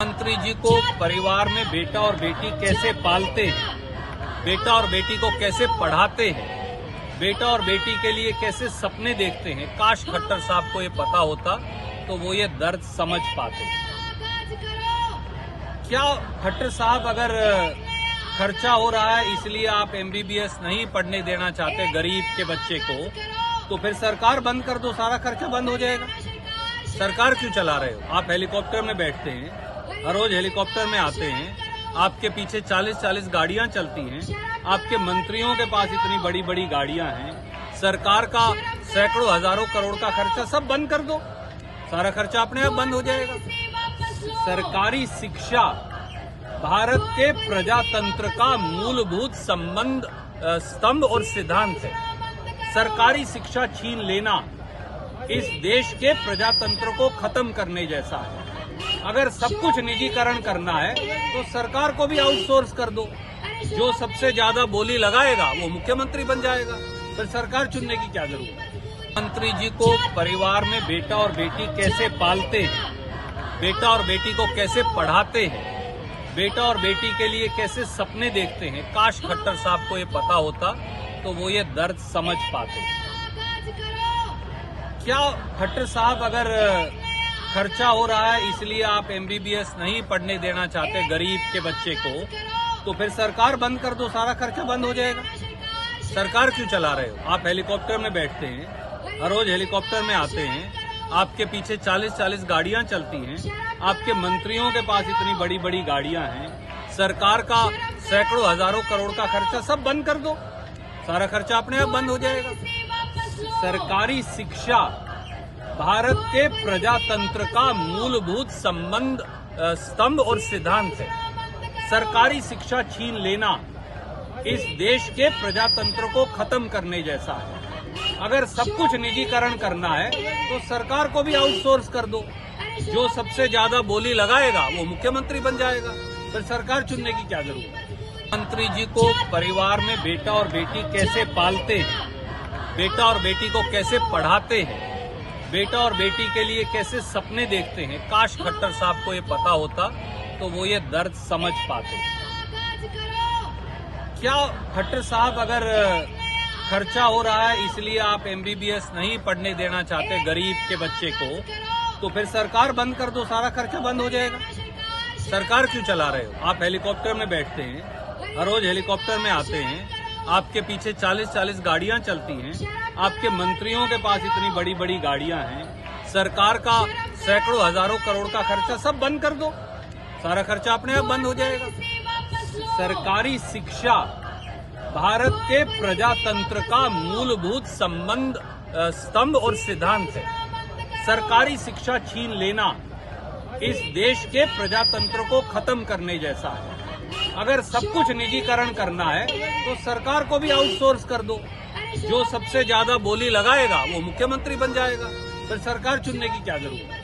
मंत्री जी को परिवार में बेटा और बेटी कैसे पालते हैं, बेटा और बेटी को कैसे पढ़ाते हैं, बेटा और बेटी के लिए कैसे सपने देखते हैं। काश खट्टर साहब को ये पता होता तो वो ये दर्द समझ पाते। क्या खट्टर साहब, अगर खर्चा हो रहा है इसलिए आप एमबीबीएस नहीं पढ़ने देना चाहते गरीब के बच्चे को, तो फिर सरकार बंद कर दो, सारा खर्चा बंद हो जाएगा। सरकार क्यों चला रहे हो? आप हेलीकॉप्टर में बैठते हैं, हर रोज हेलीकॉप्टर में आते हैं, आपके पीछे 40-40 गाड़ियां चलती हैं, आपके मंत्रियों के पास इतनी बड़ी बड़ी गाड़ियां हैं, सरकार का सैकड़ों हजारों करोड़ का खर्चा सब बंद कर दो, सारा खर्चा अपने आप बंद हो जाएगा। सरकारी शिक्षा भारत के प्रजातंत्र का मूलभूत संबंध स्तंभ और सिद्धांत है। सरकारी शिक्षा छीन लेना इस देश के प्रजातंत्र को खत्म करने जैसा है। अगर सब कुछ निजीकरण करना है तो सरकार को भी आउटसोर्स कर दो। जो सबसे ज्यादा बोली लगाएगा वो मुख्यमंत्री बन जाएगा, फिर सरकार चुनने की क्या जरूरत है। मंत्री जी को परिवार में बेटा और बेटी कैसे पालते हैं, बेटा और बेटी को कैसे पढ़ाते हैं, बेटा और बेटी के लिए कैसे सपने देखते हैं। काश खट्टर साहब को ये पता होता तो वो ये दर्द समझ पाते। क्या खट्टर साहब, अगर खर्चा हो रहा है इसलिए आप एमबीबीएस नहीं पढ़ने देना चाहते गरीब के बच्चे को, तो फिर सरकार बंद कर दो, सारा खर्चा बंद हो जाएगा। सरकार क्यों चला रहे हो? आप हेलीकॉप्टर में बैठते हैं, हर रोज हेलीकॉप्टर में आते हैं, आपके पीछे 40-40 गाड़ियां चलती हैं, आपके मंत्रियों के पास इतनी बड़ी बड़ी गाड़ियां हैं, सरकार का सैकड़ों हजारों करोड़ का खर्चा सब बंद कर दो, सारा खर्चा अपने आप बंद हो जाएगा। सरकारी शिक्षा भारत के प्रजातंत्र का मूलभूत संबंध स्तंभ और सिद्धांत है। सरकारी शिक्षा छीन लेना इस देश के प्रजातंत्र को खत्म करने जैसा है। अगर सब कुछ निजीकरण करना है तो सरकार को भी आउटसोर्स कर दो। जो सबसे ज्यादा बोली लगाएगा वो मुख्यमंत्री बन जाएगा, फिर सरकार चुनने की क्या जरूरत है। मंत्री जी को परिवार में बेटा और बेटी कैसे पालते हैं, बेटा और बेटी को कैसे पढ़ाते हैं, बेटा और बेटी के लिए कैसे सपने देखते हैं। काश खट्टर साहब को ये पता होता तो वो ये दर्द समझ पाते। क्या खट्टर साहब, अगर खर्चा हो रहा है इसलिए आप एमबीबीएस नहीं पढ़ने देना चाहते गरीब के बच्चे को, तो फिर सरकार बंद कर दो, सारा खर्चा बंद हो जाएगा। सरकार क्यों चला रहे हो? आप हेलीकॉप्टर में बैठते हैं, हर रोज हेलीकॉप्टर में आते हैं, आपके पीछे 40-40 गाड़ियां चलती हैं, आपके मंत्रियों के पास इतनी बड़ी बड़ी गाड़ियां हैं, सरकार का सैकड़ों हजारों करोड़ का खर्चा सब बंद कर दो, सारा खर्चा अपने आप बंद हो जाएगा। सरकारी शिक्षा भारत के प्रजातंत्र का मूलभूत संबंध स्तंभ और सिद्धांत है। सरकारी शिक्षा छीन लेना इस देश के प्रजातंत्र को खत्म करने जैसा है। अगर सब कुछ निजीकरण करना है तो सरकार को भी आउटसोर्स कर दो। जो सबसे ज्यादा बोली लगाएगा वो मुख्यमंत्री बन जाएगा, फिर सरकार चुनने की क्या जरूरत है।